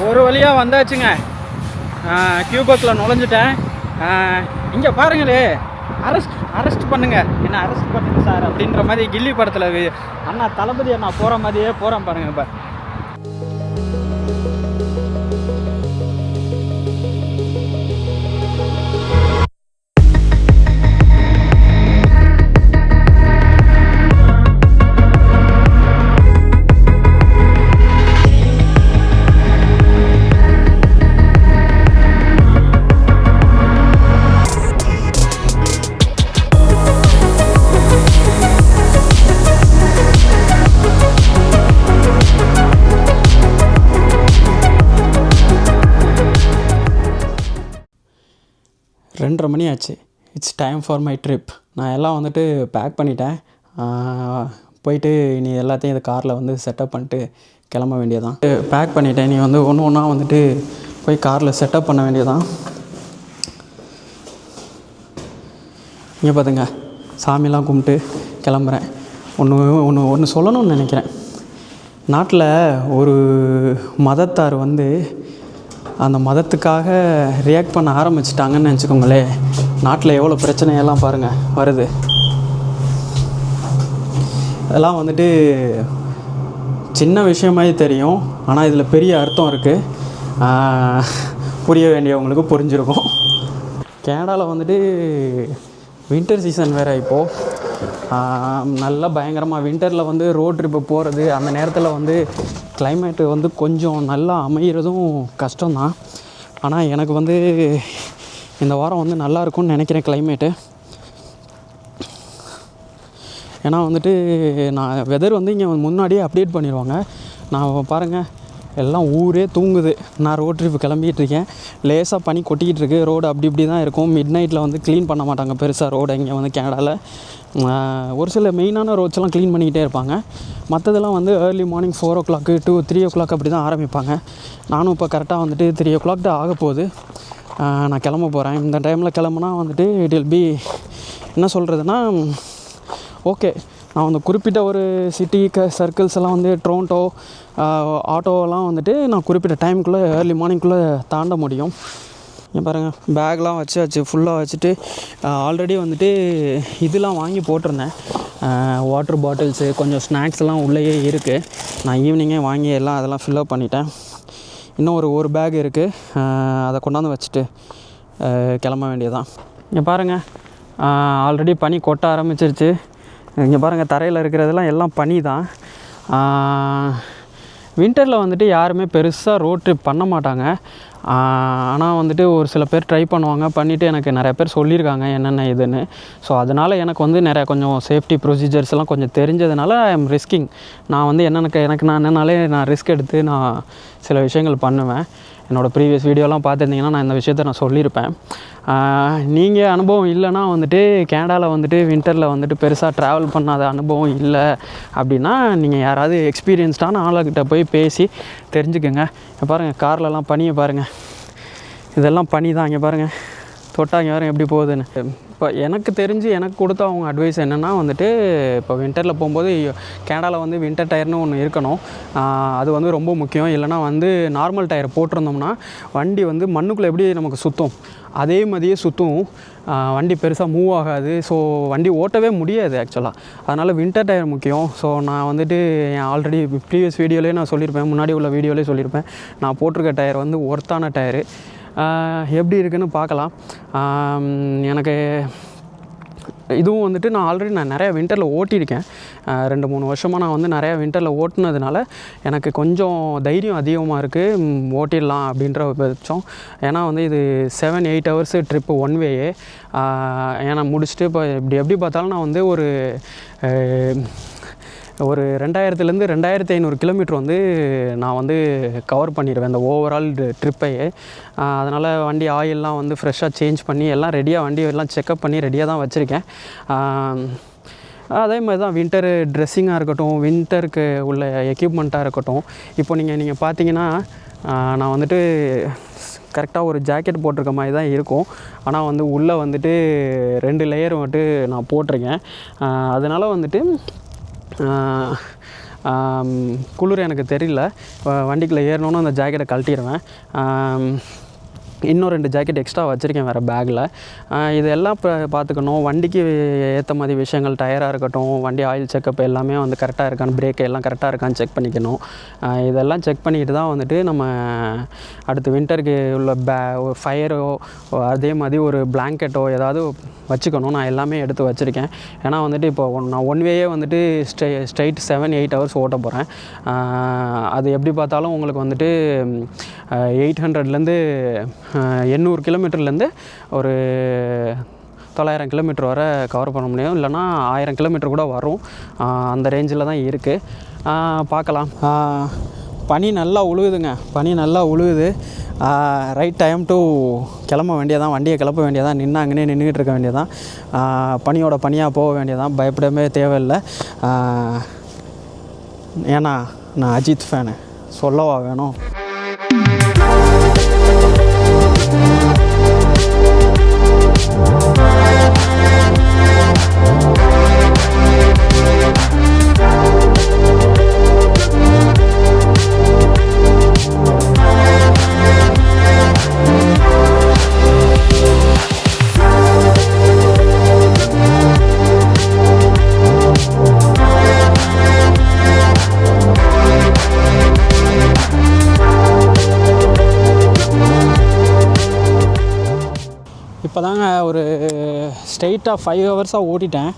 ஒரு வழியாக வந்தாச்சுங்க. கியூபக்கில் நுழைஞ்சிட்டேன். இங்கே பாருங்களே, அரெஸ்ட் பண்ணுங்க, என்ன அரெஸ்ட் பண்ணுங்க சார் அப்படின்ற மாதிரி கில்லி படத்தில் அண்ணா தளபதி அண்ணா போகிற மாதிரியே போகிறேன் பாருங்கள். இப்போ ரெண்டரை மணி ஆச்சு. It's time for my trip. நான் எல்லாம் வந்துட்டு பேக் பண்ணிட்டேன். போயிட்டு நீ எல்லாத்தையும் இது காரில் வந்து செட்டப் பண்ணிட்டு கிளம்ப வேண்டியதான். பேக் பண்ணிட்டேன். நீ வந்து ஒன்று ஒன்றா வந்துட்டு போய் காரில் செட்டப் பண்ண வேண்டியதான். இங்கே பார்த்துங்க, சாமிலாம் கும்பிட்டு கிளம்புறேன். ஒன்று சொல்லணும்னு நினைக்கிறேன். நாட்டில் ஒரு மதத்தார் வந்து அந்த மதத்துக்காக ரியாக்ட் பண்ண ஆரம்பிச்சிட்டாங்கன்னு நினச்சிக்கோங்களே. நாட்டில் எவ்வளோ பிரச்சனையெல்லாம் பாருங்கள் வருது. அதெல்லாம் வந்துட்டு சின்ன விஷயமாதிரி தெரியும், ஆனால் இதில் பெரிய அர்த்தம் இருக்குது. புரிய வேண்டியவங்களுக்கு புரிஞ்சிருக்கும். கனடாவில் வந்துட்டு வின்டர் சீசன் வேறு. இப்போது நல்லா பயங்கரமாக வின்டரில் வந்து ரோட் ட்ரிப்பு போகிறது, அந்த நேரத்தில் வந்து கிளைமேட்டு வந்து கொஞ்சம் நல்லா அமைகிறதும் கஷ்டம்தான். ஆனால் எனக்கு வந்து இந்த வாரம் வந்து நல்லா இருக்கும்னு நினைக்கிறேன் கிளைமேட்டு. ஏன்னா வந்துட்டு நான் வெதர் வந்து இங்கே முன்னாடியே அப்டேட் பண்ணிடுவாங்க. நான் பாருங்கள், எல்லாம் ஊரே தூங்குது. நான் ரோட் ட்ரிப்பு கிளம்பிகிட்ருக்கேன். லேசாக பனி கொட்டிக்கிட்டு இருக்குது. ரோடு அப்படி இப்படி தான் இருக்கும். மிட் நைட்டில் வந்து க்ளீன் பண்ண மாட்டாங்க பெருசாக ரோடு இங்கே வந்து கனடாவில். ஒரு சில மெயினான ரோட்ஸ்லாம் க்ளீன் பண்ணிக்கிட்டே இருப்பாங்க. மற்றதெல்லாம் வந்து early morning 4 o'clock to 3 o'clock அப்படி தான் ஆரம்பிப்பாங்க. நானும் இப்போ கரெக்டாக வந்துட்டு 3 o'clock தான் ஆக போகுது. நான் கிளம்ப போகிறேன். இந்த டைமில் கிளம்புனா வந்துட்டு இட் வில் பி என்ன சொல்கிறதுனா ஓகே. நான் வந்து குறிப்பிட்ட ஒரு சிட்டி சர்க்கிள்ஸ் எல்லாம் வந்து டொரண்டோ ஆட்டோவெல்லாம் வந்துட்டு நான் குறிப்பிட்ட டைமுக்குள்ளே ஏர்லி மார்னிங்குள்ளே தாண்ட முடியும். இங்கே பாருங்கள், பேக்லாம் வச்சு ஃபுல்லாக வச்சுட்டு ஆல்ரெடி வந்துட்டு இதெல்லாம் வாங்கி போட்டிருந்தேன். வாட்டர் பாட்டில்ஸு, கொஞ்சம் ஸ்நாக்ஸ்லாம் உள்ளேயே இருக்குது. நான் ஈவினிங்கே வாங்கி எல்லாம் அதெல்லாம் ஃபில்லப் பண்ணிட்டேன். இன்னும் ஒரு பேக் இருக்குது. அதை கொண்டாந்து வச்சுட்டு கிளம்ப வேண்டியதான். இங்கே பாருங்கள், ஆல்ரெடி பனி கொட்ட ஆரம்பிச்சிருச்சு. இங்கே பாருங்கள், தரையில் இருக்கிறதெல்லாம் எல்லாம் பனி தான். வின்டரில் வந்துட்டு யாருமே பெருசாக ரோட் ட்ரிப் பண்ண மாட்டாங்க. ஆனால் வந்துட்டு ஒரு சில பேர் ட்ரை பண்ணுவாங்க. பண்ணிவிட்டு எனக்கு நிறைய பேர் சொல்லியிருக்காங்க என்னென்ன இதுன்னு. ஸோ அதனால் எனக்கு வந்து நிறையா கொஞ்சம் சேஃப்டி ப்ரொசீஜர்ஸ் எல்லாம் கொஞ்சம் தெரிஞ்சதுனால ஐ எம் ரிஸ்கிங். நான் வந்து எனக்கு நான் என்னன்னாலே நான் ரிஸ்க் எடுத்து நான் சில விஷயங்கள் பண்ணுவேன். என்னோடய ப்ரீவியஸ் வீடியோலாம் பார்த்துருந்தீங்கன்னா நான் இந்த விஷயத்த நான் சொல்லியிருப்பேன். நீங்கள் அனுபவம் இல்லைன்னா வந்துட்டு கனடாவில் வந்துட்டு வின்டரில் வந்துட்டு பெருசாக ட்ராவல் பண்ணாத அனுபவம் இல்லை அப்படின்னா நீங்கள் யாராவது எக்ஸ்பீரியன்ஸ்டான ஆளுக்கிட்ட போய் பேசி தெரிஞ்சுக்கோங்க. இங்கே பாருங்கள், கார்லலாம் பனியை பாருங்கள். இதெல்லாம் பனி தான். இங்கே பாருங்கள், தொட்டாங்க பாருங்கள் எப்படி போகுதுன்னு. இப்போ எனக்கு தெரிஞ்சு எனக்கு கொடுத்த அவங்க அட்வைஸ் என்னென்னா வந்துட்டு இப்போ வின்டரில் போகும்போது கனடாவில் வந்து வின்டர் டயர்னு ஒன்று இருக்கணும். அது வந்து ரொம்ப முக்கியம். இல்லைனா வந்து நார்மல் டயர் போட்டிருந்தோம்னா வண்டி வந்து மண்ணுக்குள்ளே எப்படி நமக்கு சுற்றும் அதே மாதிரியே சுற்றும். வண்டி பெருசாக மூவ் ஆகாது. ஸோ வண்டி ஓட்டவே முடியாது ஆக்சுவலாக. அதனால் வின்டர் டயர் முக்கியம். ஸோ நான் வந்துட்டு ஆல்ரெடி ப்ரீவியஸ் வீடியோலேயே நான் சொல்லியிருப்பேன், முன்னாடி உள்ள வீடியோலேயே சொல்லியிருப்பேன், நான் போட்டிருக்க டயர் வந்து ஒர்த்தான டயரு. எப்படி இருக்குதுன்னு பார்க்கலாம். எனக்கு இதுவும் வந்துட்டு நான் நிறையா வின்டரில் ஓட்டியிருக்கேன். 2-3 வருஷமாக நான் வந்து நிறையா வின்டரில் ஓட்டினதுனால எனக்கு கொஞ்சம் தைரியம் அதிகமாக இருக்குது. ஓட்டிடலாம் அப்படின்ற பட்சம். ஏன்னா வந்து இது 7-8 hours ட்ரிப்பு ஒன் வேயே. ஏன்னா முடிச்சுட்டு இப்போ எப்படி பார்த்தாலும் நான் வந்து ஒரு 2000-2500 கிலோமீட்டர் வந்து நான் வந்து கவர் பண்ணிடுவேன் இந்த ஓவரால் ட்ரிப்பையே. அதனால் வண்டி ஆயிலெலாம் வந்து ஃப்ரெஷ்ஷாக சேஞ்ச் பண்ணி எல்லாம் ரெடியாக வண்டி எல்லாம் செக்கப் பண்ணி ரெடியாக தான் வச்சுருக்கேன். அதே மாதிரி தான் வின்டர் ட்ரெஸ்ஸிங்காக இருக்கட்டும், வின்டருக்கு உள்ள எக்யூப்மெண்ட்டாக இருக்கட்டும். இப்போ நீங்கள் பார்த்தீங்கன்னா நான் வந்துட்டு கரெக்டாக ஒரு ஜாக்கெட் போட்டிருக்க மாதிரி தான் இருக்கும். ஆனால் வந்து உள்ளே வந்துட்டு 2 லேயர் வந்துட்டு நான் போட்டிருக்கேன். அதனால் வந்துட்டு குளிர் எனக்கு தெரியல. வண்டிக்குள்ளே ஏறணுன்னு அந்த ஜாக்கெட்டை கழட்டிடுவேன். இன்னும் 2 ஜாக்கெட் எக்ஸ்ட்ரா வச்சுருக்கேன் வேறு பேக்கில். இதெல்லாம் இப்போ பார்த்துக்கணும். வண்டிக்கு ஏற்ற மாதிரி விஷயங்கள், டயராக இருக்கட்டும், வண்டி ஆயில் செக்கப் எல்லாமே வந்து கரெக்டாக இருக்கான்னு, பிரேக் எல்லாம் கரெக்டாக இருக்கான்னு செக் பண்ணிக்கணும். இதெல்லாம் செக் பண்ணிக்கிட்டு தான் வந்துட்டு நம்ம அடுத்து வின்டருக்கு உள்ள ஒரு ஃபயரோ அதே மாதிரி ஒரு பிளாங்கெட்டோ ஏதாவது வச்சுக்கணும். நான் எல்லாமே எடுத்து வச்சுருக்கேன். ஏன்னா வந்துட்டு இப்போ நான் ஒன் வேயே வந்துட்டு ஸ்ட்ரைட் 7-8 ஹவர்ஸ் ஓட்ட போகிறேன். அது எப்படி பார்த்தாலும் உங்களுக்கு வந்துட்டு 800லேருந்து 800 கிலோமீட்டர்லேருந்து ஒரு 900 கிலோமீட்டர் வரை கவர் பண்ண முடியும். இல்லைனா 1000 கிலோமீட்டர் கூட வரும். அந்த ரேஞ்சில் தான் இருக்குது. பார்க்கலாம். பனி நல்லா உழுவுதுங்க. பனி நல்லா உழுவுது. ரைட் டைம் டு கிளம்ப வேண்டியதான். வண்டியை கிளப்ப வேண்டியதான். நின்னாங்கன்னே நின்றுக்கிட்டு இருக்க வேண்டியதான். பனியோட பனியாக போக வேண்டியதான். பயப்படவே தேவையில்லை. ஏன்னா நான் அஜித் ஃபேனு, சொல்லவா வேணும். இப்போ தாங்க ஒரு ஸ்ட்ரெயிட்டாக 5 ஹவர்ஸாக ஓட்டிட்டேன்.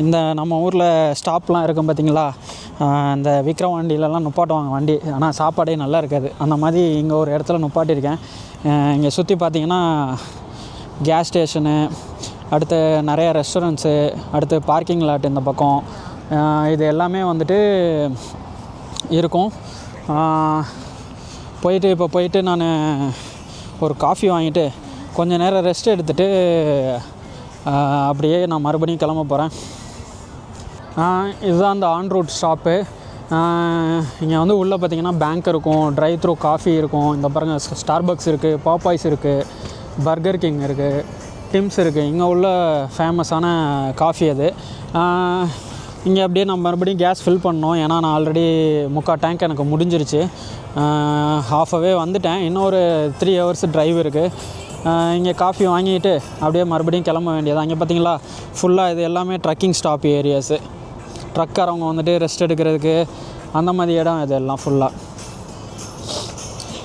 இந்த நம்ம ஊரில் ஸ்டாப்லாம் இருக்கும் பார்த்திங்களா, இந்த விக்ரவாண்டியிலலாம் நுப்பாட்டுவாங்க வண்டி. ஆனால் சாப்பாடே நல்லா இருக்காது. அந்த மாதிரி இங்கே ஒரு இடத்துல நுப்பாட்டியிருக்கேன். இங்கே சுற்றி பார்த்திங்கன்னா கேஸ் ஸ்டேஷனு, அடுத்து நிறைய ரெஸ்டாரண்ட்ஸு, அடுத்து பார்க்கிங் லாட் இந்த பக்கம், இது எல்லாமே வந்துட்டு இருக்கும். போயிட்டு நான் ஒரு காஃபி வாங்கிட்டு கொஞ்சம் நேரம் ரெஸ்ட் எடுத்துகிட்டு அப்படியே நான் மறுபடியும் கிளம்ப போகிறேன். இதுதான் அந்த ஆன் ரூட் ஸ்டாப்பு. இங்கே வந்து உள்ளே பார்த்திங்கன்னா பேங்க் இருக்கும், ட்ரைவ் த்ரூ காஃபி இருக்கும். இந்த பாருங்கள், ஸ்டார்பக்ஸ் இருக்குது, பாப்பாய்ஸ் இருக்குது, பர்கர் கிங் இருக்குது, டிம்ஸ் இருக்குது. இங்கே உள்ள ஃபேமஸான காஃபி அது. இங்கே அப்படியே நான் மறுபடியும் கேஸ் ஃபில் பண்ணோம். ஏன்னா நான் ஆல்ரெடி 3/4 டேங்க் எனக்கு முடிஞ்சிருச்சு. ஹாஃபவே வந்துட்டேன். இன்னும் ஒரு 3 ஹவர்ஸ் ட்ரைவ் இருக்குது. இங்கே காஃபி வாங்கிட்டு அப்படியே மறுபடியும் கிளம்ப வேண்டியதான். இங்கே பார்த்திங்களா ஃபுல்லாக இது எல்லாமே ட்ரக்கிங் ஸ்டாப் ஏரியாஸு. ட்ரக்காரவங்க வந்துட்டு ரெஸ்ட் எடுக்கிறதுக்கு அந்த மாதிரி இடம் இது எல்லாம் ஃபுல்லாக.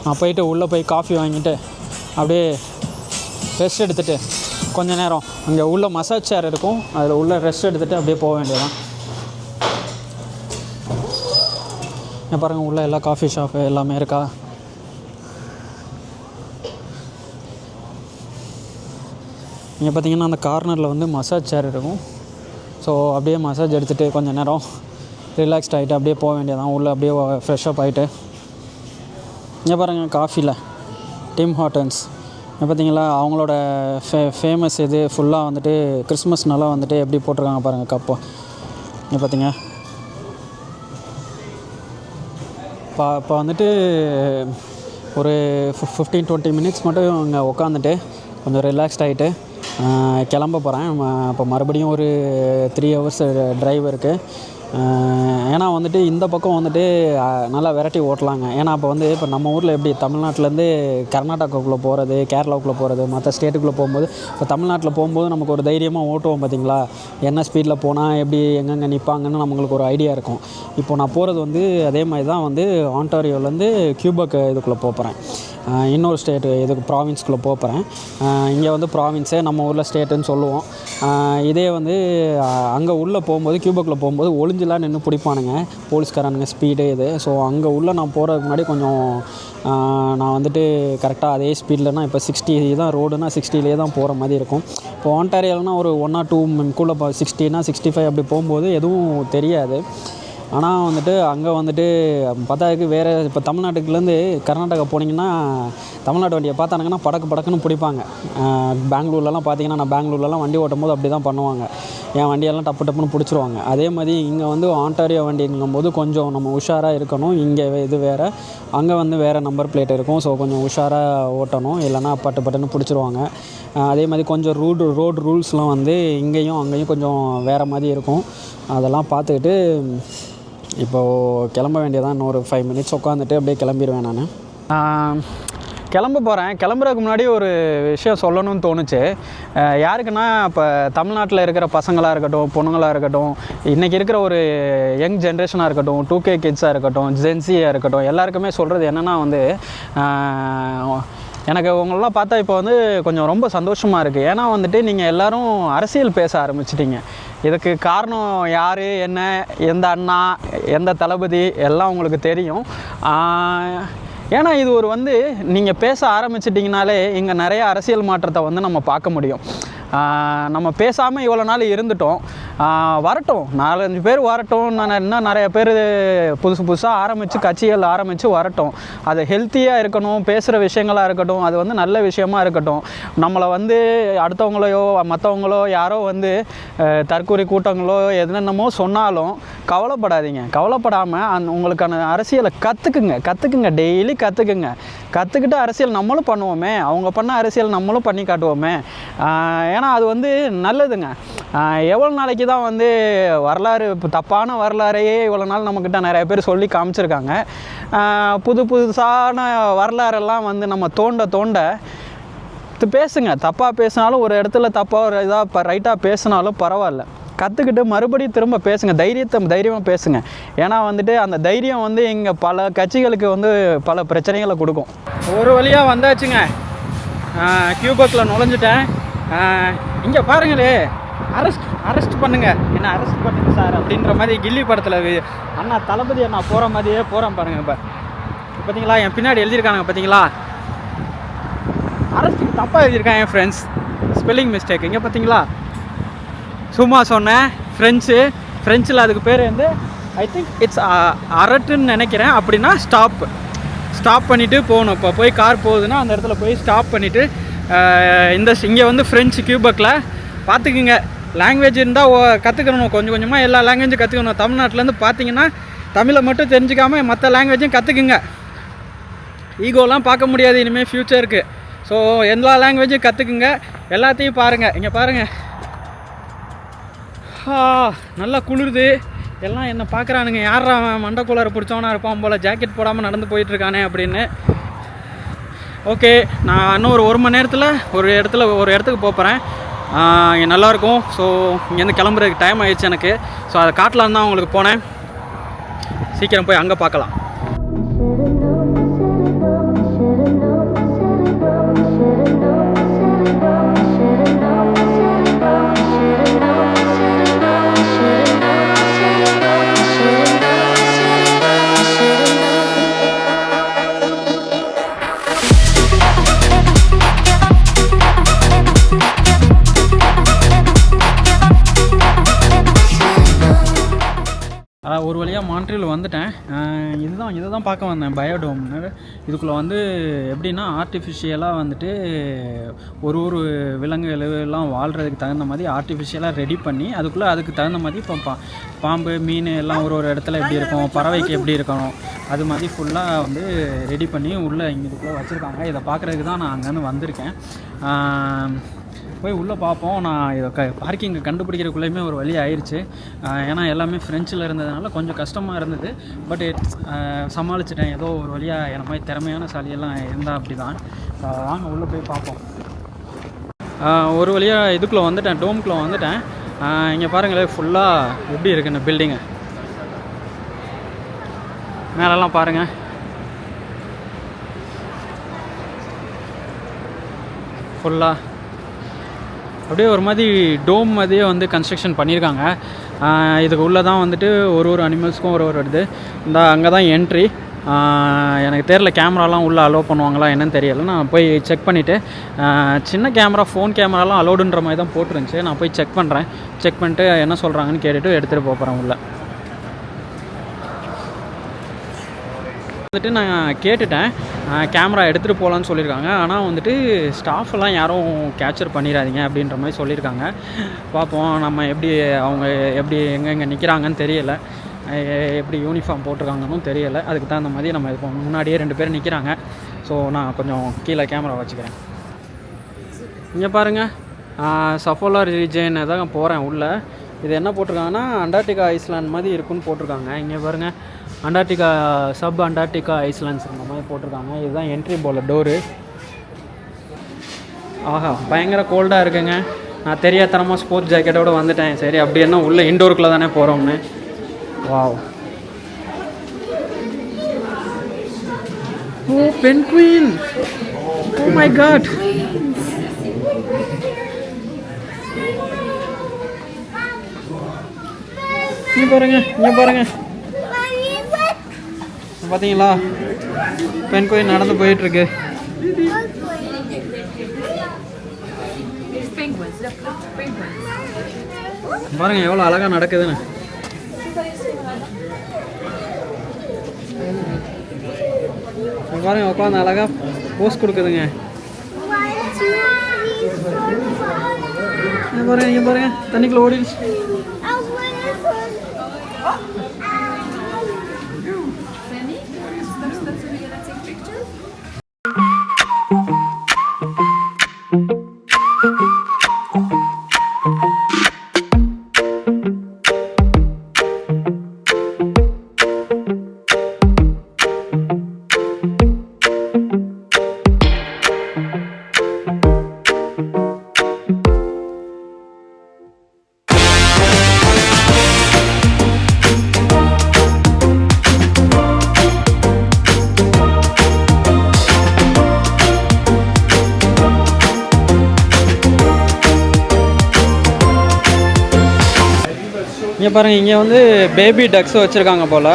நான் போயிட்டு உள்ளே போய் காஃபி வாங்கிட்டு அப்படியே ரெஸ்ட் எடுத்துகிட்டு கொஞ்சம் நேரம் அங்கே உள்ள மசாஜ் சேர் இருக்கும், அதில் உள்ள ரெஸ்ட் எடுத்துகிட்டு அப்படியே போக வேண்டியதான். இங்கே பாருங்கள், உள்ளே எல்லா காஃபி ஷாப்பு எல்லாமே இருக்கா. இங்கே பார்த்திங்கன்னா அந்த கார்னரில் வந்து மசாஜ் சேர் இருக்கும். ஸோ அப்படியே மசாஜ் எடுத்துகிட்டு கொஞ்சம் நேரம் ரிலாக்ஸ்ட் ஆகிட்டு அப்படியே போக வேண்டியதான். உள்ளே அப்படியே ஃப்ரெஷ்ஷப் ஆகிட்டு. இங்கே பாருங்கள், காஃபியில் டிம் ஹார்ட்டன்ஸ். இங்கே பார்த்திங்களா அவங்களோட ஃபேமஸ் இது ஃபுல்லாக வந்துட்டு கிறிஸ்மஸ்னால வந்துட்டு எப்படி போட்டிருக்காங்க பாருங்கள் கப்பு. இங்கே பார்த்திங்க, இப்போ வந்துட்டு ஒரு 15-20 மினிட்ஸ் மட்டும் இங்கே உட்காந்துட்டு கொஞ்சம் ரிலாக்ஸ்ட் ஆகிட்டு கிளம்ப போகிறேன். இப்போ மறுபடியும் ஒரு 3 ஹவர்ஸ் ட்ரைவ் இருக்குது. ஏன்னா வந்துட்டு இந்த பக்கம் வந்துட்டு நல்லா வெரைட்டி ஓட்டலாங்க. ஏன்னா இப்போ நம்ம ஊரில் எப்படி தமிழ்நாட்டிலேருந்து கர்நாடகாவுக்குள்ளே போகிறது, கேரளாவுக்குள்ளே போகிறது, மற்ற ஸ்டேட்டுக்குள்ளே போகும்போது, இப்போ தமிழ்நாட்டில் போகும்போது நமக்கு ஒரு தைரியமாக ஓட்டுவோம் பார்த்திங்களா. என்ன ஸ்பீடில் போனால் எப்படி எங்கெங்கே நிற்பாங்கன்னு நம்மளுக்கு ஒரு ஐடியா இருக்கும். இப்போ நான் போகிறது வந்து அதே மாதிரி தான் வந்து ஆன்டாரியோலேருந்து கியூபெக் இதுக்குள்ளே போகிறேன். இன்னொரு ஸ்டேட்டு இதுக்கு ப்ராவின்ஸ்குள்ளே போகிறேன். இங்கே வந்து ப்ராவின்ஸே, நம்ம ஊரில் ஸ்டேட்டுன்னு சொல்லுவோம். இதே வந்து அங்கே உள்ளே போகும்போது கியூபெக்கில் போகும்போது ஒளிஞ்செலாம் நின்று பிடிப்பானுங்க போலீஸ்காரனுங்க, ஸ்பீடு இது. ஸோ அங்கே உள்ளே நான் போகிறதுக்கு முன்னாடி கொஞ்சம் நான் வந்துட்டு கரெக்டாக அதே ஸ்பீட்லனா, இப்போ 60 தான் ரோடுனா 60லே தான் போகிற மாதிரி இருக்கும். இப்போ ஆன்டாரியோனா ஒரு 1 or 2 கூட 60னா 65 அப்படி போகும்போது எதுவும் தெரியாது. ஆனால் வந்துட்டு அங்கே வந்துட்டு பார்த்தாதுக்கு வேறு, இப்போ தமிழ்நாட்டுக்குலேருந்து கர்நாடகா போனீங்கன்னா தமிழ்நாட்டு வண்டியை பார்த்தானுங்கன்னா படக்குன்னு பிடிப்பாங்க. பெங்களூர்லலாம் பார்த்தீங்கன்னா, நான் பெங்களூர்லலாம் வண்டி ஓட்டும் போது அப்படி தான் பண்ணுவாங்க. என் வண்டியெல்லாம் டப்பு டப்புன்னு பிடிச்சிருவாங்க. அதே மாதிரி இங்கே வந்து ஆண்டாரியோ வண்டிங்கும்போது கொஞ்சம் நம்ம உஷாராக இருக்கணும். இங்கே இது வேறு, அங்கே வந்து வேறு நம்பர் பிளேட் இருக்கும். ஸோ கொஞ்சம் உஷாராக ஓட்டணும், இல்லைனா பட்டு பட்டுன்னு பிடிச்சிருவாங்க. அதே மாதிரி கொஞ்சம் ரோடு ரூல்ஸ்லாம் வந்து இங்கேயும் அங்கேயும் கொஞ்சம் வேறு மாதிரி இருக்கும். அதெல்லாம் பார்த்துக்கிட்டு இப்போது கிளம்ப வேண்டியதான். இன்னும் ஒரு 5 மினிட்ஸ் உட்காந்துட்டு அப்படியே கிளம்பிடுவேன் நான். கிளம்ப போகிறேன். கிளம்புறதுக்கு முன்னாடி ஒரு விஷயம் சொல்லணும்னு தோணுச்சு. யாருக்குன்னா, இப்போ தமிழ்நாட்டில் இருக்கிற பசங்களாக இருக்கட்டும், பொண்ணுங்களாக இருக்கட்டும், இன்றைக்கி இருக்கிற ஒரு யங் ஜென்ரேஷனாக இருக்கட்டும், 2K கிட்ஸாக இருக்கட்டும், ஜென்சியாக இருக்கட்டும், எல்லாருக்குமே சொல்கிறது என்னென்னா வந்து, எனக்கு உங்களெலாம் பார்த்தா இப்போ வந்து கொஞ்சம் ரொம்ப சந்தோஷமாக இருக்குது. ஏன்னா வந்துட்டு நீங்கள் எல்லோரும் அரசியல் பேச ஆரம்பிச்சிட்டிங்க. இதுக்கு காரணம் யார், என்ன, எந்த அண்ணா, எந்த தளபதி எல்லாம் உங்களுக்கு தெரியும். ஏன்னா இது ஒரு வந்து நீங்கள் பேச ஆரம்பிச்சிட்டிங்கனாலே இங்கே நிறைய அரசியல் மாற்றத்தை வந்து நம்ம பார்க்க முடியும். நம்ம பேசாமல் இவ்வளோ நாள் இருந்துட்டோம். வரட்டும், 4-5 பேர் வரட்டும். நான் இன்னும் நிறைய பேர் புதுசாக ஆரம்பித்து கட்சிகள் ஆரம்பித்து வரட்டும். அது ஹெல்த்தியாக இருக்கணும், பேசுகிற விஷயங்களாக இருக்கட்டும், அது வந்து நல்ல விஷயமா இருக்கட்டும். நம்மளை வந்து அடுத்தவங்களையோ மற்றவங்களோ யாரோ வந்து தற்கொலை கூட்டங்களோ என்னென்னமோ சொன்னாலும் கவலைப்படாதீங்க. கவலைப்படாமல் உங்களுக்கான அரசியலை கற்றுக்குங்க, டெய்லி கற்றுக்கிட்டு அரசியல் நம்மளும் பண்ணுவோமே, அவங்க பண்ண அரசியல் நம்மளும் பண்ணி காட்டுவோமே. ஏன்னா அது வந்து நல்லதுங்க. எவ்வளோ நாளைக்கு தான் வந்து வரலாறு, தப்பான வரலாறையே இவ்வளோ நாள் நம்மக்கிட்ட நிறைய பேர் சொல்லி காமிச்சிருக்காங்க. புதுசான வரலாறெல்லாம் வந்து நம்ம தோண்ட பேசுங்க. தப்பாக பேசினாலும் ஒரு இடத்துல தப்பாக ஒரு இதாக ரைட்டாக பேசினாலும் பரவாயில்ல, கற்றுக்கிட்டு மறுபடியும் திரும்ப பேசுங்க. தைரியமாக பேசுங்க. ஏன்னா வந்துட்டு அந்த தைரியம் வந்து இங்கே பல கட்சிகளுக்கு வந்து பல பிரச்சனைகளை கொடுக்கும். ஒரு வழியாக வந்தாச்சுங்க. கியூபக்கில் நுழைஞ்சிட்டேன். இங்கே பாருங்களே, அரெஸ்ட் பண்ணுங்கள், என்ன அரெஸ்ட் பண்ணுங்க சார் அப்படின்ற மாதிரி கில்லி படத்தில் அண்ணா தளபதி அண்ணா போகிற மாதிரியே போகிறேன் பாருங்கள். இப்போ பார்த்தீங்களா, என் பின்னாடி எழுதியிருக்காங்க பார்த்தீங்களா, அரெஸ்ட்டுக்கு தப்பாக எழுதியிருக்காங்க என் ஃப்ரெண்ட்ஸ், ஸ்பெல்லிங் மிஸ்டேக். இங்கே பார்த்தீங்களா, சும்மா சொன்னேன். ஃப்ரெஞ்சில் அதுக்கு பேர் வந்து ஐ திங்க் இட்ஸ் அரட்டுன்னு நினைக்கிறேன். அப்படின்னா ஸ்டாப் பண்ணிவிட்டு போகணும். இப்போ போய் கார் போகுதுன்னா அந்த இடத்துல போய் ஸ்டாப் பண்ணிவிட்டு இங்கே வந்து ஃப்ரெஞ்சு கியூபக்கில் பார்த்துக்குங்க. லாங்குவேஜ் இருந்தால் கற்றுக்கணும், கொஞ்சம் கொஞ்சமாக எல்லா லாங்குவேஜும் கற்றுக்கணும். தமிழ்நாட்டிலேருந்து பார்த்தீங்கன்னா தமிழை மட்டும் தெரிஞ்சுக்காமல் மற்ற லாங்குவேஜும் கற்றுக்குங்க. ஈகோலாம் பார்க்க முடியாது இனிமேல் ஃப்யூச்சருக்கு. ஸோ எல்லா லாங்குவேஜும் கற்றுக்குங்க, எல்லாத்தையும் பாருங்கள். இங்கே பாருங்கள், நல்லா குளிருது. எல்லாம் என்ன பார்க்குறானுங்க, யாரா மண்டக்குள்ளார பிடிச்சவனா இருப்பான் போல், ஜாக்கெட் போடாமல் நடந்து போயிட்டுருக்கானே அப்படின்னு. ஓகே, நான் இன்னும் ஒரு மணி நேரத்தில் ஒரு இடத்துக்கு போகிறேன். இங்கே நல்லாயிருக்கும். ஸோ இங்கேருந்து கிளம்புறதுக்கு டைம் ஆகிடுச்சு எனக்கு. ஸோ அதை காட்டலான்னு தான் உங்களுக்கு போனேன். சீக்கிரம் போய் அங்கே பார்க்கலாம். ஒரு வழியாக மான்ட்ரியல் வந்துட்டேன். இதை தான் பார்க்க வந்தேன், பயோடோம்னு. இதுக்குள்ளே வந்து எப்படின்னா ஆர்டிஃபிஷியலாக வந்துட்டு ஒரு விலங்குகள் எல்லாம் வாழ்கிறதுக்கு தகுந்த மாதிரி ஆர்டிஃபிஷியலாக ரெடி பண்ணி அதுக்கு தகுந்த மாதிரி இப்போ பாம்பு, மீன் எல்லாம் ஒரு இடத்துல எப்படி இருக்கும், பறவைக்கு எப்படி இருக்கணும், அது மாதிரி ஃபுல்லாக வந்து ரெடி பண்ணி உள்ளே இதுக்குள்ளே வச்சுருக்காங்க. இதை பார்க்குறதுக்கு தான் நான் அங்கேருந்து வந்திருக்கேன். போய் உள்ளே பார்ப்போம். நான் இதை பார்க்கிங்கை கண்டுபிடிக்கிறதுக்குள்ளேயுமே ஒரு வழி ஆயிடுச்சு. ஏன்னா எல்லாமே ஃப்ரெஞ்சில் இருந்ததுனால கொஞ்சம் கஷ்டமாக இருந்தது. பட் சமாளிச்சிட்டேன். ஏதோ ஒரு வழியாக என்ன மாதிரி திறமையான சாலியெல்லாம் இருந்தால் அப்படி தான். வாங்க உள்ளே போய் பார்ப்போம். ஒரு வழியாக இதுக்குள்ளே வந்துட்டேன், டோம்குள்ளே வந்துட்டேன். இங்கே பாருங்களேன், ஃபுல்லாக எப்படி இருக்குது இந்த பில்டிங்கு. மேலெல்லாம் பாருங்கள், ஃபுல்லாக அப்படியே ஒரு மாதிரி டோம் மாதிரியே வந்து கன்ஸ்ட்ரக்ஷன் பண்ணியிருக்காங்க. இதுக்கு உள்ளே தான் வந்துட்டு ஒரு அனிமல்ஸ்க்கும் ஒரு இது. இந்த அங்கே தான் என்ட்ரி. எனக்கு தெரியல, கேமராலாம் உள்ளே அலோவ் பண்ணுவாங்களா என்னன்னு தெரியலை. நான் போய் செக் பண்ணிவிட்டு, சின்ன கேமரா, ஃபோன் கேமராலாம் அலோடுன்ற மாதிரி தான் போட்டுருந்துச்சு. நான் போய் செக் பண்ணிட்டு என்ன சொல்கிறாங்கன்னு கேட்டுட்டு எடுத்துகிட்டு போகிறேன் உள்ளே. வந்துட்டு நான் கேட்டுட்டேன், கேமரா எடுத்துகிட்டு போகலான்னு சொல்லியிருக்காங்க. ஆனால் வந்துட்டு ஸ்டாஃபெல்லாம் யாரும் கேப்சர் பண்ணிடாதீங்க அப்படின்ற மாதிரி சொல்லியிருக்காங்க. பார்ப்போம் நம்ம அவங்க எப்படி எங்கே நிற்கிறாங்கன்னு தெரியலை, எப்படி யூனிஃபார்ம் போட்டிருக்காங்கன்னு தெரியலை. அதுக்கு தகுந்த மாதிரி நம்ம இப்போ முன்னாடியே 2 பேர் நிற்கிறாங்க. ஸோ நான் கொஞ்சம் கீழே கேமரா வச்சுக்கிறேன். இங்கே பாருங்கள், சஃபோலா ரீஜன் தான் போகிறேன் உள்ளே. இது என்ன போட்டிருக்காங்கன்னா அண்டார்டிகா ஐஸ்லாண்ட் மாதிரி இருக்குன்னு போட்டிருக்காங்க. இங்கே பாருங்கள், அண்டார்டிகா சப் அண்டார்டிகா ஐஸ்லாண்ட்ஸ் இந்த மாதிரி போட்டிருக்காங்க. இதுதான் என்ட்ரி போல் டோரு. ஆஹா, பயங்கர கோல்டாக இருக்குங்க. நான் தெரியாதனமாக ஸ்போர்ட்ஸ் ஜாக்கெட்டோடு வந்துட்டேன். சரி, அப்படி என்ன உள்ளே இன்டோருக்குள்ளே தானே போகிறோம்னு. Wow, oh penguin, oh my god. இங்கே பாருங்க பார்த்தீங்களா, பென்குயின் நடந்து போயிட்டுருக்கு. பாருங்க எவ்வளோ அழகாக நடக்குதுன்னு. பாருங்க உட்காந்து அழகாக போஸ் கொடுக்குதுங்க. பாருங்க தண்ணிக்குள்ள ஓடிடுச்சு. இங்கே பாருங்கள், இங்கே வந்து பேபி டக்ஸ் வச்சுருக்காங்க போல்.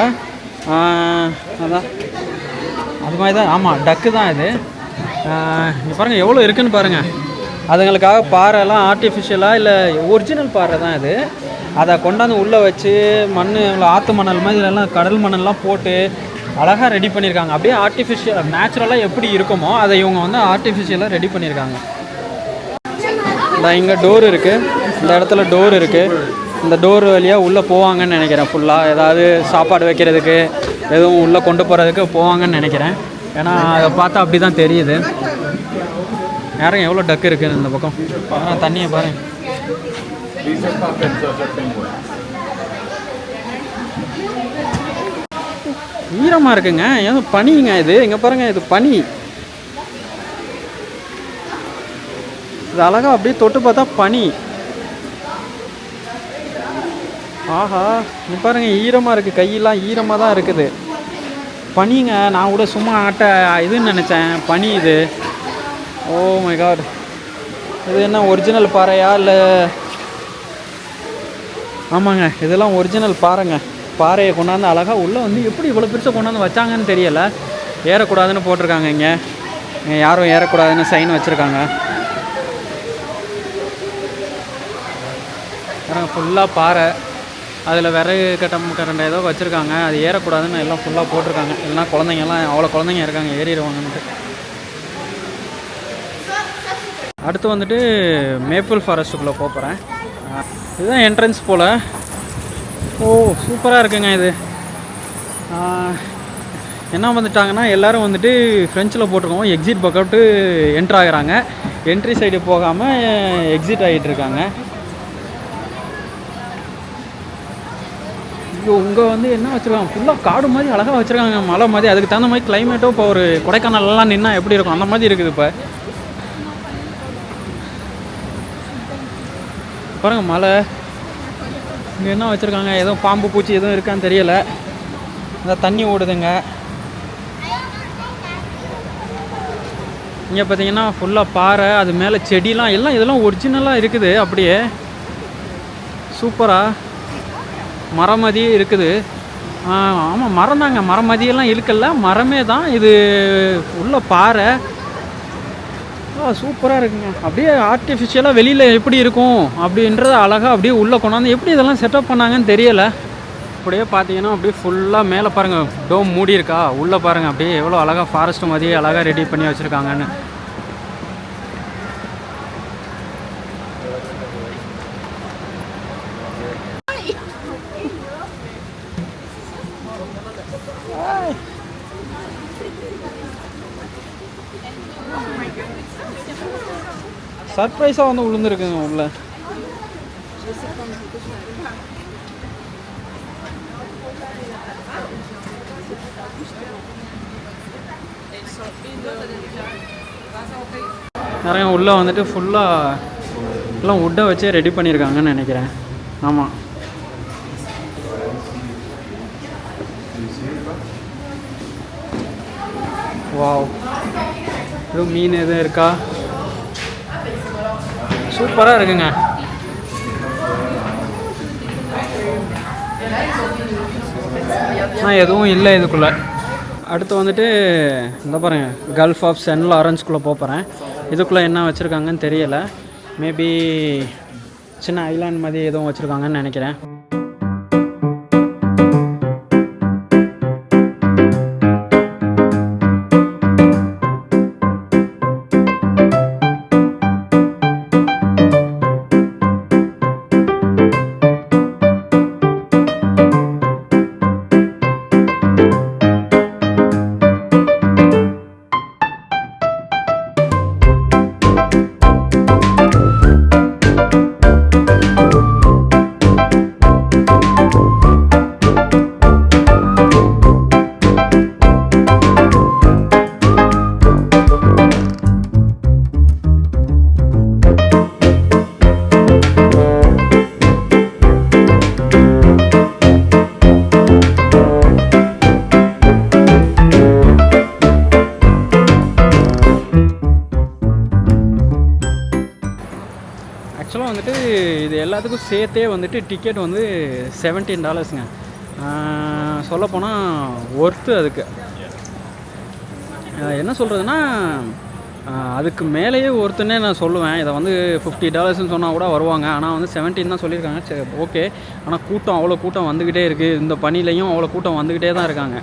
அதான் அது மாதிரி தான், ஆமாம் டக்கு தான் இது. இங்கே பாருங்கள் எவ்வளோ இருக்குதுன்னு பாருங்கள். அதுங்களுக்காக பாறைலாம் ஆர்டிஃபிஷியலாக இல்லை ஒரிஜினல் பாறை தான் இது. அதை கொண்டாந்து உள்ளே வச்சு ஆற்று மணல் மாதிரி இதெல்லாம் கடல் மணல்லாம் போட்டு அழகாக ரெடி பண்ணியிருக்காங்க. அப்படியே ஆர்டிஃபிஷியல் நேச்சுரலாக எப்படி இருக்குமோ அதை இவங்க வந்து ஆர்டிஃபிஷியலாக ரெடி பண்ணியிருக்காங்க. இங்கே டோர் இருக்குது, இந்த இடத்துல டோர் இருக்குது. இந்த டோர் வழியாக உள்ளே போவாங்கன்னு நினைக்கிறேன். ஃபுல்லாக ஏதாவது சாப்பாடு வைக்கிறதுக்கு எதுவும் உள்ளே கொண்டு போகிறதுக்கு போவாங்கன்னு நினைக்கிறேன். ஏன்னா அதை பார்த்தா அப்படி தான் தெரியுது. யாரும் எவ்வளோ டக்கு இருக்குது இந்த பக்கம். தண்ணியை பாருங்கள், ஈரமாக இருக்குங்க. ஏதோ பனிங்க இது. இங்கே பாருங்கள், இது பனி. இது அழகாக அப்படியே தொட்டு பார்த்தா பனி. ஆஹா, நீ பாருங்கள் ஈரமாக இருக்குது, கையெல்லாம் ஈரமாக தான் இருக்குது. பனிங்க. நான் கூட சும்மா இதுன்னு நினச்சேன், பனி இது. ஓ மை காட், இது என்ன ஒரிஜினல் பாறையா இல்லை? ஆமாங்க, இதெல்லாம் ஒரிஜினல் பாறைங்க. பாறையை கொண்டாந்து அழகாக உள்ளே வந்து எப்படி இவ்வளோ பெருசாக கொண்டாந்து வச்சாங்கன்னு தெரியலை. ஏறக்கூடாதுன்னு போட்டிருக்காங்க. இங்கே யாரும் ஏறக்கூடாதுன்னு சைன் வச்சுருக்காங்க. ஃபுல்லாக பாறை, அதில் விறகு கரண்டை ஏதோ வச்சுருக்காங்க. அது ஏறக்கூடாதுன்னு எல்லாம் ஃபுல்லாக போட்டிருக்காங்க. இல்லைனா குழந்தைங்கலாம் அவ்வளோ குழந்தைங்க இருக்காங்க, ஏறிடுவாங்கன்ட்டு. அடுத்து வந்துட்டு மேப்பிள் ஃபாரஸ்ட்டுக்குள்ளே போகிறேன். இதுதான் என்ட்ரன்ஸ் போல். ஓ சூப்பராக இருக்குங்க இது. என்ன வந்துட்டாங்கன்னா எல்லோரும் வந்துட்டு ஃப்ரெஞ்சில் போட்டிருக்கோம், எக்ஸிட் பக்கவுட்டு என்ட்ரு ஆகிறாங்க. என்ட்ரி சைடு போகாமல் எக்ஸிட் ஆகிட்டுருக்காங்க. இங்கே வந்து என்ன வச்சுருக்காங்க, ஃபுல்லாக காடு மாதிரி அழகாக வச்சுருக்காங்க, மலை மாதிரி. அதுக்கு தகுந்த மாதிரி கிளைமேட்டும் இப்போ ஒரு கொடைக்கானல்லாம் நின்னா எப்படி இருக்கும் அந்த மாதிரி இருக்குது. இப்போ பாருங்கள் மலை. இங்கே என்ன வச்சுருக்காங்க, எதுவும் பாம்பு பூச்சி எதுவும் இருக்கான்னு தெரியலை. இந்த தண்ணி ஓடுதுங்க. இங்கே பார்த்தீங்கன்னா ஃபுல்லாக பாறை, அது மேலே செடிலாம் எல்லாம் இதெல்லாம் ஒரிஜினலாக இருக்குது. அப்படியே சூப்பராக மரம் மாதிரியே இருக்குது. ஆமாம் மரம் தாங்க, மரம் மாதிரியெல்லாம் இருக்கல, மரமே தான் இது. உள்ள பாறை சூப்பராக இருக்குங்க. அப்படியே ஆர்டிஃபிஷியலாக வெளியில் எப்படி இருக்கும் அப்படின்றத அழகாக அப்படியே உள்ளே கொண்டாந்து எப்படி இதெல்லாம் செட்டப் பண்ணாங்கன்னு தெரியலை. அப்படியே பார்த்தீங்கன்னா அப்படியே ஃபுல்லாக மேலே பாருங்கள் டோம் மூடி இருக்கா, உள்ளே பாருங்கள் அப்படியே எவ்வளோ அழகாக ஃபாரஸ்ட் மாதிரியே அழகாக ரெடி பண்ணி வச்சுருக்காங்கன்னு. சர்ப்ரைஸாக வந்து விழுந்துருக்குங்க உள்ள. நிறைய உள்ளே வந்துட்டு ஃபுல்லாக எல்லாம் வுட்டை வச்சே ரெடி பண்ணியிருக்காங்கன்னு நினைக்கிறேன். ஆமாம். வாவ், எதுவும் மீன் எதுவும் இருக்கா? சூப்பராக இருக்குங்க. ஆனால் எதுவும் இல்லை இதுக்குள்ளே. அடுத்து வந்துட்டு இந்த பாருங்கள், கல்ஃப் ஆஃப் சென்ட் லாரன்ஸ்குள்ளே போகிறேன். இதுக்குள்ளே என்ன வச்சுருக்காங்கன்னு தெரியலை. மேபி சின்ன ஐலாண்ட் மாதிரி எதுவும் வச்சுருக்காங்கன்னு நினைக்கிறேன். ஆக்சுவலாக வந்துட்டு இது எல்லாத்துக்கும் சேர்த்தே வந்துட்டு டிக்கெட் வந்து $17ங்க. சொல்லப்போனால் ஒர்த்து. அதுக்கு என்ன சொல்கிறதுனா அதுக்கு மேலேயே ஒருத்தனே நான் சொல்லுவேன். இதை வந்து $50ன்னு சொன்னால் கூட வருவாங்க. ஆனால் வந்து 17 தான் சொல்லியிருக்காங்க. சரி, ஓகே. ஆனால் கூட்டம், அவ்வளோ கூட்டம் வந்துக்கிட்டே இருக்குது. இந்த பனிலையும் அவ்வளோ கூட்டம் வந்துக்கிட்டே தான் இருக்காங்க.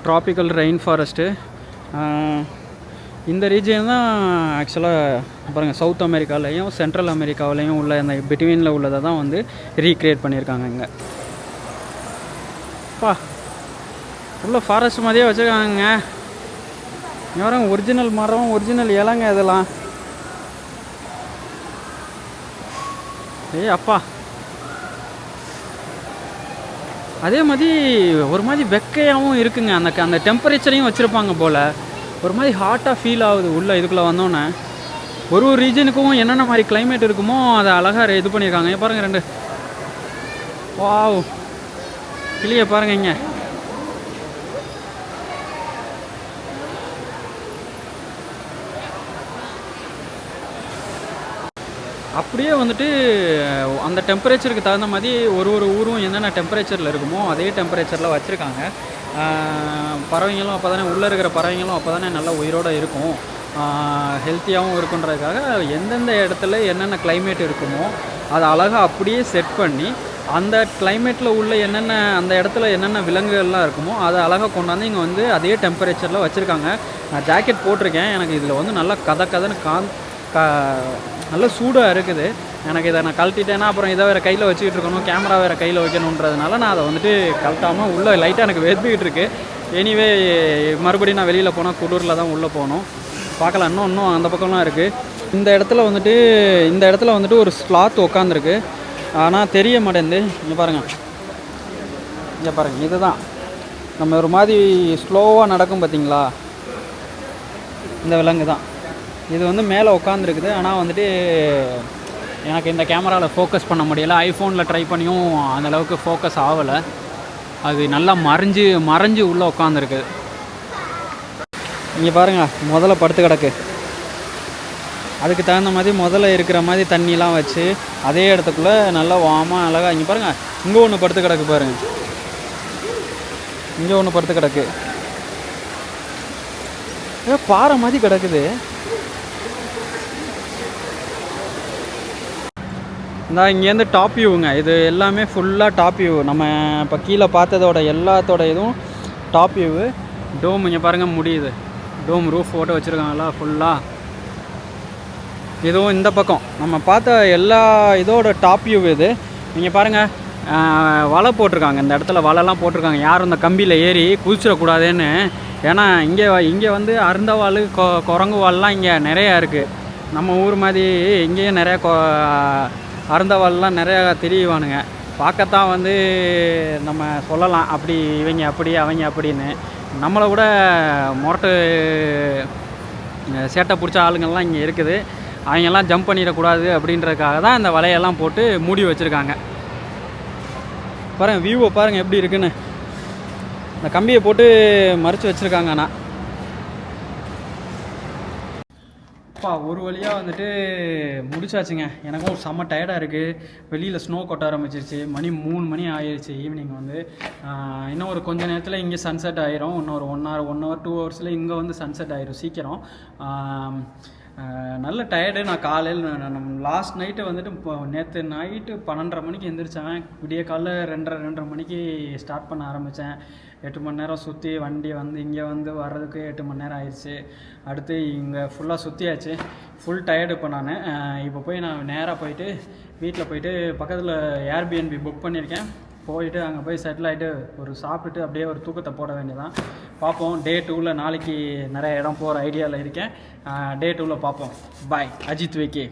ட்ராபிக்கல் ரெயின் ஃபாரஸ்ட்டு இந்த ரீஜியன் தான் ஆக்சுவலாக பாருங்கள். சவுத் அமெரிக்காவிலையும் சென்ட்ரல் அமெரிக்காவிலையும் உள்ள இந்த பிட்வீனில் உள்ளதை தான் வந்து ரீக்ரியேட் பண்ணியிருக்காங்க. இங்கே பா உள்ள ஃபாரஸ்ட் மாதிரியே வச்சுருக்காங்க. யாரும் ஒரிஜினல் மரம், ஒரிஜினல் இலங்க இதெல்லாம். அப்பா அதே மாதிரி ஒரு மாதிரி வெக்கையாகவும் இருக்குங்க. அந்த டெம்பரேச்சரையும் வச்சுருப்பாங்க போல். ஒரு மாதிரி ஹாட்டாக ஃபீல் ஆகுது உள்ளே இதுக்குள்ளே வந்தோன்னே. ஒரு ரீஜனுக்கும் என்னென்ன மாதிரி கிளைமேட் இருக்குமோ அதை அழகாக இது பண்ணியிருக்காங்க. பாருங்கள், 2 வாவ் கிளியை பாருங்கள். இங்கே அப்படியே வந்துட்டு அந்த டெம்பரேச்சருக்கு தகுந்த மாதிரி ஒரு ஊரும் என்னென்ன டெம்பரேச்சரில் இருக்குமோ அதே டெம்பரேச்சரில் வச்சுருக்காங்க. பறவைங்களும் அப்போ தானே, உள்ளே இருக்கிற பறவைங்களும் அப்போ தானே நல்லா உயிரோடு இருக்கும், ஹெல்த்தியாகவும் இருக்குன்றதுக்காக எந்தெந்த இடத்துல என்னென்ன கிளைமேட் இருக்குமோ அதை அழகாக அப்படியே செட் பண்ணி அந்த கிளைமேட்டில் உள்ள என்னென்ன அந்த இடத்துல என்னென்ன விலங்குகள்லாம் இருக்குமோ அதை அழகாக கொண்டாந்து இங்கே வந்து அதே டெம்பரேச்சரில் வச்சுருக்காங்க. நான் ஜாக்கெட் போட்டிருக்கேன். எனக்கு இதில் வந்து நல்லா கதன்னு நல்ல சூடாக இருக்குது. எனக்கு இதை நான் கழட்டிட்டேன்னா அப்புறம் இதை வேறு கையில் வச்சுக்கிட்டு இருக்கணும், கேமரா வேறு கையில் வைக்கணுன்றதுனால நான் அதை வந்துட்டு கழட்டாமல் உள்ளே லைட்டாக எனக்கு வெறுப்பிக்கிட்டு இருக்கு. எனிவே மறுபடியும் நான் வெளியில் போனால் குளிரில் தான் உள்ளே போகணும். பார்க்கலாம், இன்னும் அந்த பக்கம்லாம் இருக்குது. இந்த இடத்துல வந்துட்டு ஒரு ஸ்லாத் உட்காந்துருக்கு. ஆனால் தெரிய மாட்டேங்குது. இங்கே பாருங்கள், இதுதான் நம்ம ஒரு மாதிரி ஸ்லோவாக நடக்கும் பார்த்தீங்களா, இந்த விலங்கு தான். இது வந்து மேலே உட்காந்துருக்குது. ஆனால் வந்துட்டு எனக்கு இந்த கேமராவில் ஃபோக்கஸ் பண்ண முடியலை. ஐஃபோனில் ட்ரை பண்ணியும் அந்தளவுக்கு ஃபோக்கஸ் ஆகலை. அது நல்லா மறைஞ்சு உள்ளே உட்காந்துருக்கு. இங்கே பாருங்கள், முதல்ல படுத்து கிடக்கு. அதுக்கு தகுந்த மாதிரி முதல்ல இருக்கிற மாதிரி தண்ணிலாம் வச்சு அதே இடத்துக்குள்ளே நல்லா வாமாக அழகாக. இங்கே பாருங்கள், இங்கே ஒன்று படுத்து கிடக்கு பாருங்கள், இங்கே ஒன்று படுத்து கிடக்கு. பாறை மாதிரி கிடக்குது. இந்த இங்கேருந்து டாப் வியூங்க, இது எல்லாமே ஃபுல்லாக டாப் வியூ. நம்ம இப்போ கீழே பார்த்ததோட எல்லாத்தோட இதுவும் டாப் வியூவு. டோம் இங்கே பாருங்கள் முடியுது, டோம் ரூஃப் போட்டு வச்சுருக்காங்களா ஃபுல்லாக. இதுவும் இந்த பக்கம் நம்ம பார்த்த எல்லா இதோட டாப் வியூ இது. நீங்கள் பாருங்கள் வலை போட்டிருக்காங்க, இந்த இடத்துல வலைலாம் போட்டிருக்காங்க, யாரும் இந்த கம்பியில் ஏறி குதிச்சிடக்கூடாதுன்னு. ஏன்னா இங்கே வந்து அருந்தவாள் குரங்கு வால்லாம் இங்கே நிறையா இருக்குது. நம்ம ஊர் மாதிரி இங்கேயும் நிறையா அருந்தவாள்லாம் நிறையா தெரியுவானுங்க. பார்க்கத்தான் வந்து நம்ம சொல்லலாம் அப்படி இவங்க அப்படி அவங்க அப்படின்னு. நம்மளை விட முரட்டு சேட்டை பிடிச்ச ஆளுங்கள்லாம் இங்கே இருக்குது. அவங்கெல்லாம் ஜம்ப் பண்ணிடக்கூடாது அப்படின்றதுக்காக தான் இந்த வலையெல்லாம் போட்டு மூடி வச்சுருக்காங்க. பாருங்கள் வியூவை பாருங்கள் எப்படி இருக்குன்னு. இந்த கம்பியை போட்டு மறைச்சி வச்சுருக்காங்க. ஆனால் அப்பா ஒரு வழியாக வந்துட்டு முடிச்சாச்சுங்க. எனக்கும் செம்ம டயர்டாக இருக்குது. வெளியில் ஸ்னோ கொட்ட ஆரம்பிச்சிருச்சு. மணி 3 மணி ஆயிடுச்சு ஈவினிங் வந்து. இன்னும் ஒரு கொஞ்சம் நேரத்தில் இங்கே சன்செட் ஆயிரும். இன்னொரு 1 hour 2 hours இங்கே வந்து சன்செட் ஆயிரும் சீக்கிரம். நல்ல டயர்டு. நான் காலையில் லாஸ்ட் நைட்டு வந்துட்டு இப்போ நேற்று நைட்டு 12:30 மணிக்கு எழுந்திரிச்சேன். விடிய காலைல 2:30 மணிக்கு ஸ்டார்ட் பண்ண ஆரம்பித்தேன். 8 மணி நேரம் சுற்றி வண்டி வந்து இங்கே வந்து வர்றதுக்கு 8 மணி நேரம் ஆயிடுச்சு. அடுத்து இங்கே ஃபுல்லாக சுற்றியாச்சு. ஃபுல் டயர்டு இப்போ நான். இப்போ போய் நான் நேராக போயிட்டு வீட்டில் போயிட்டு பக்கத்தில் ஏர்பிஎன்பி புக் பண்ணியிருக்கேன். போயிட்டு அங்கே போய் செட்டில் ஆகிட்டு ஒரு சாப்பிட்டுட்டு அப்படியே ஒரு தூக்கத்தை போட வேண்டியதான். பார்ப்போம் டே 2ல் நாளைக்கு நிறைய இடம் போகிற ஐடியாவில் இருக்கேன். டே 2ல் பார்ப்போம். பாய். அஜித் விகே.